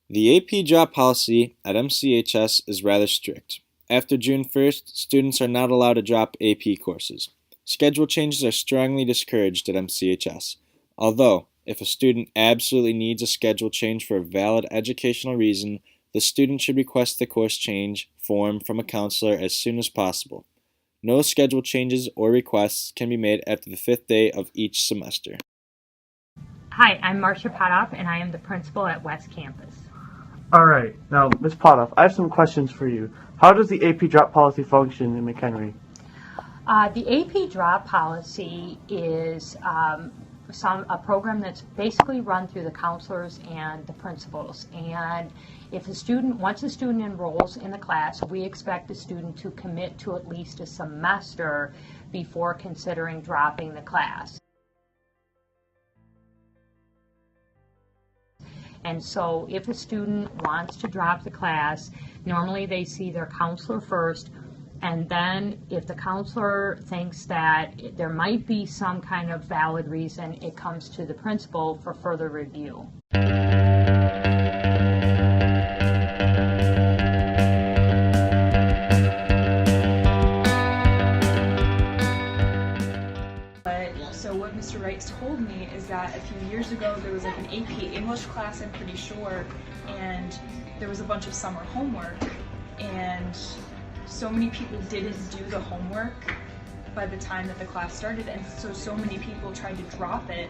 The AP drop policy at MCHS is rather strict. After June 1st, students are not allowed to drop AP courses. Schedule changes are strongly discouraged at MCHS. Although, if a student absolutely needs a schedule change for a valid educational reason, the student should request the course change form from a counselor as soon as possible. No schedule changes or requests can be made after the 5th day of each semester. Hi, I'm Marcia Potoff, and I am the principal at West Campus. All right. Now, Ms. Potoff, I have some questions for you. How does the AP drop policy function in Mchenry? The AP drop policy is a program that's basically run through the counselors and the principals. And once a student enrolls in the class, we expect the student to commit to at least a semester before considering dropping the class. And so if a student wants to drop the class, normally they see their counselor first, and then if the counselor thinks that there might be some kind of valid reason, it comes to the principal for further review. So what Mr. Wright told me is that a few years ago there was like an AP English class, I'm pretty sure, and there was a bunch of summer homework, and so many people didn't do the homework by the time that the class started, and so many people tried to drop it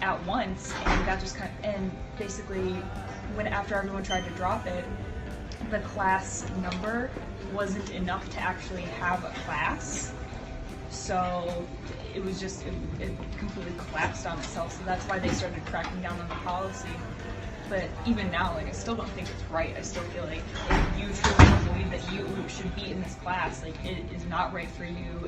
at once, and that just and basically after everyone tried to drop it, the class number wasn't enough to actually have a class. So it was just, it completely collapsed on itself, so that's why they started cracking down on the policy. But even now, I still don't think it's right. I still feel like if you truly believe that you should be in this class, it is not right for you,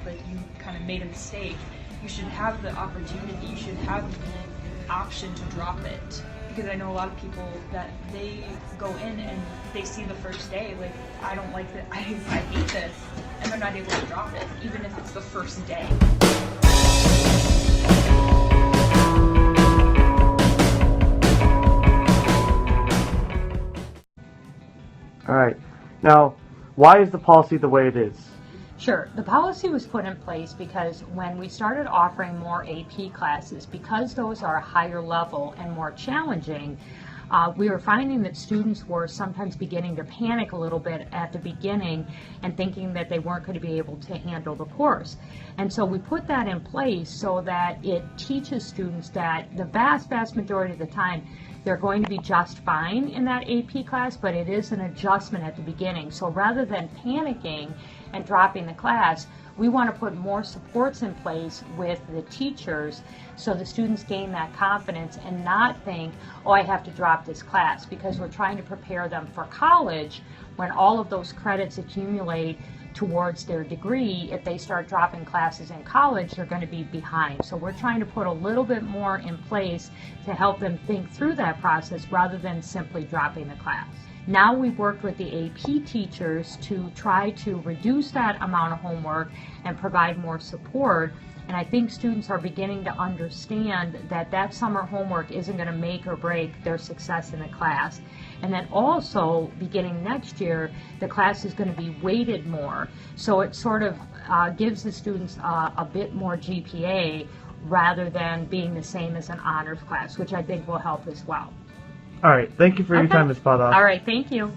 and you kind of made a mistake, you should have the opportunity, you should have the option to drop it. Because I know a lot of people that they go in and they see the first day, I don't like that, I hate this, and they're not able to drop it, even if it's the first day. All right. Now, why is the policy the way it is? Sure. The policy was put in place because when we started offering more AP classes, because those are a higher level and more challenging, we were finding that students were sometimes beginning to panic a little bit at the beginning and thinking that they weren't going to be able to handle the course. And so we put that in place so that it teaches students that the vast majority of the time they're going to be just fine in that AP class, but it is an adjustment at the beginning. So rather than panicking and dropping the class, we want to put more supports in place with the teachers so the students gain that confidence and not think, oh, I have to drop this class, because we're trying to prepare them for college when all of those credits accumulate towards their degree. If they start dropping classes in college, they're going to be behind. So we're trying to put a little bit more in place to help them think through that process rather than simply dropping the class. Now we've worked with the AP teachers to try to reduce that amount of homework and provide more support. And I think students are beginning to understand that that summer homework isn't going to make or break their success in the class. And then also, beginning next year, the class is going to be weighted more. So it sort of gives the students a bit more GPA rather than being the same as an honors class, which I think will help as well. All right. Thank you for your time, Ms. Potoff. All right. Thank you.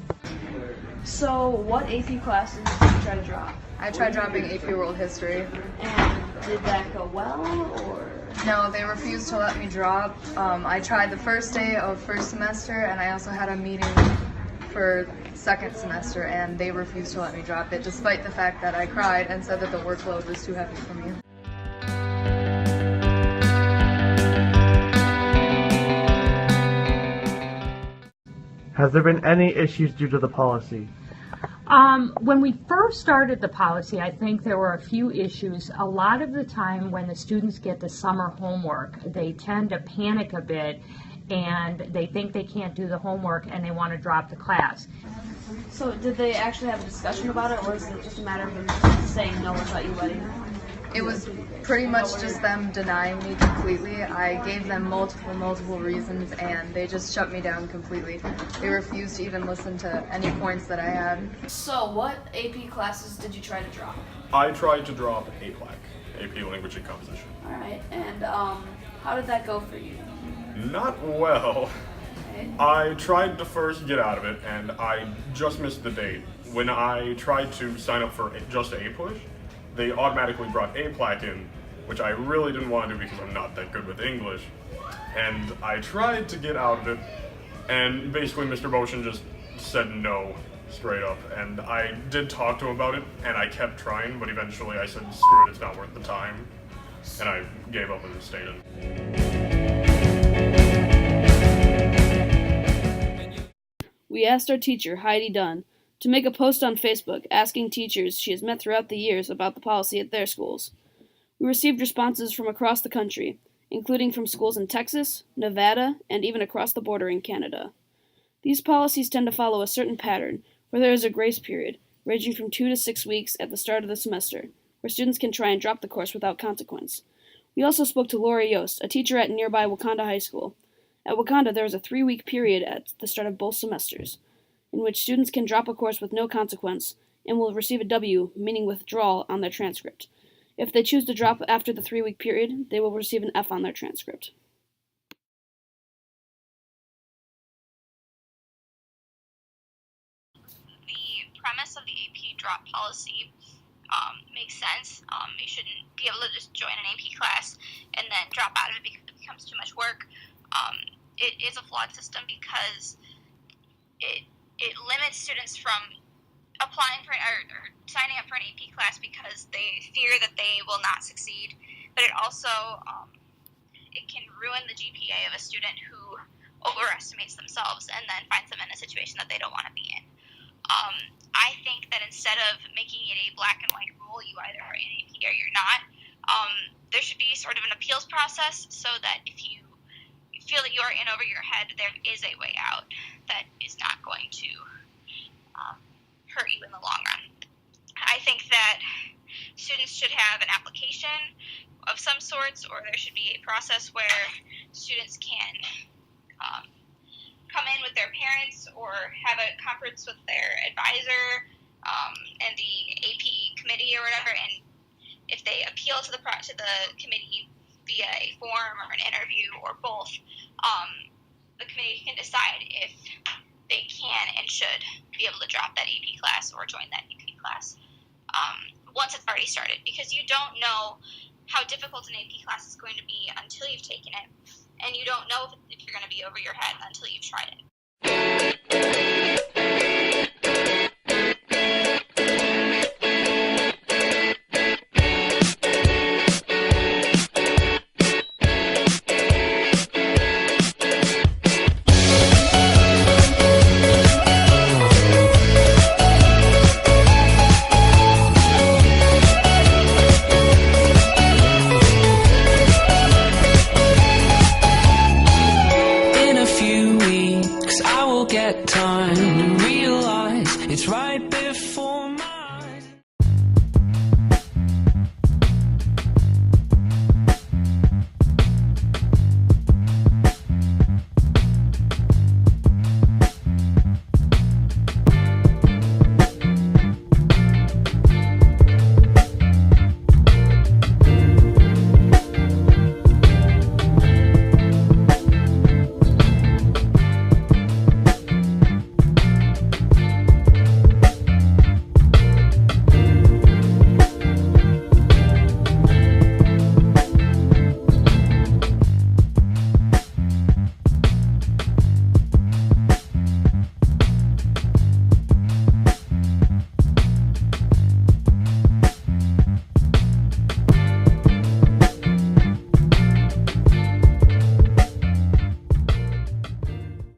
So, what AP classes did you try to drop? I tried dropping AP World History. And did that go well, or? No, they refused to let me drop. I tried the first day of first semester, and I also had a meeting for second semester, and they refused to let me drop it, despite the fact that I cried and said that the workload was too heavy for me. Has there been any issues due to the policy? When we first started the policy, I think there were a few issues. A lot of the time when the students get the summer homework, they tend to panic a bit and they think they can't do the homework and they want to drop the class. So did they actually have a discussion about it, or is it just a matter of them saying no without you letting them? It was pretty much just them denying me completely. I gave them multiple reasons, and they just shut me down completely. They refused to even listen to any points that I had. So, what AP classes did you try to drop? I tried to drop APLAC, AP Language and Composition. Alright, and how did that go for you? Not well. Okay. I tried to first get out of it, and I just missed the date. When I tried to sign up for just A-Push, they automatically brought APLAC in, which I really didn't want to do because I'm not that good with English. And I tried to get out of it, and basically Mr. Motion just said no, straight up. And I did talk to him about it, and I kept trying, but eventually I said, screw it, it's not worth the time. And I gave up and stayed in. We asked our teacher, Heidi Dunn, to make a post on Facebook asking teachers she has met throughout the years about the policy at their schools. We received responses from across the country, including from schools in Texas, Nevada, and even across the border in Canada. These policies tend to follow a certain pattern, where there is a grace period, ranging from 2 to 6 weeks at the start of the semester, where students can try and drop the course without consequence. We also spoke to Laura Yost, a teacher at nearby Wakanda High School. At Wakanda, there is a 3-week period at the start of both semesters, in which students can drop a course with no consequence and will receive a W, meaning withdrawal, on their transcript. If they choose to drop after the 3-week period, they will receive an F on their transcript. The premise of the AP drop policy makes sense. You shouldn't be able to just join an AP class and then drop out of it because it becomes too much work. It is a flawed system because it limits students from applying for or signing up for an AP class because they fear that they will not succeed. But it also it can ruin the GPA of a student who overestimates themselves and then finds them in a situation that they don't want to be in. I think that instead of making it a black and white rule, you either are in AP or you're not, there should be sort of an appeals process so that if you feel that you are in over your head, there is a way out that is not going to hurt you in the long run. I think that students should have an application of some sorts, or there should be a process where students can come in with their parents or have a conference with their advisor and the AP committee or whatever, and if they appeal to the committee via a form or an interview or both, the committee can decide if they can and should be able to drop that AP class or join that AP class once it's already started, because you don't know how difficult an AP class is going to be until you've taken it, and you don't know if you're going to be over your head until you've tried it. Get time to realize it's right.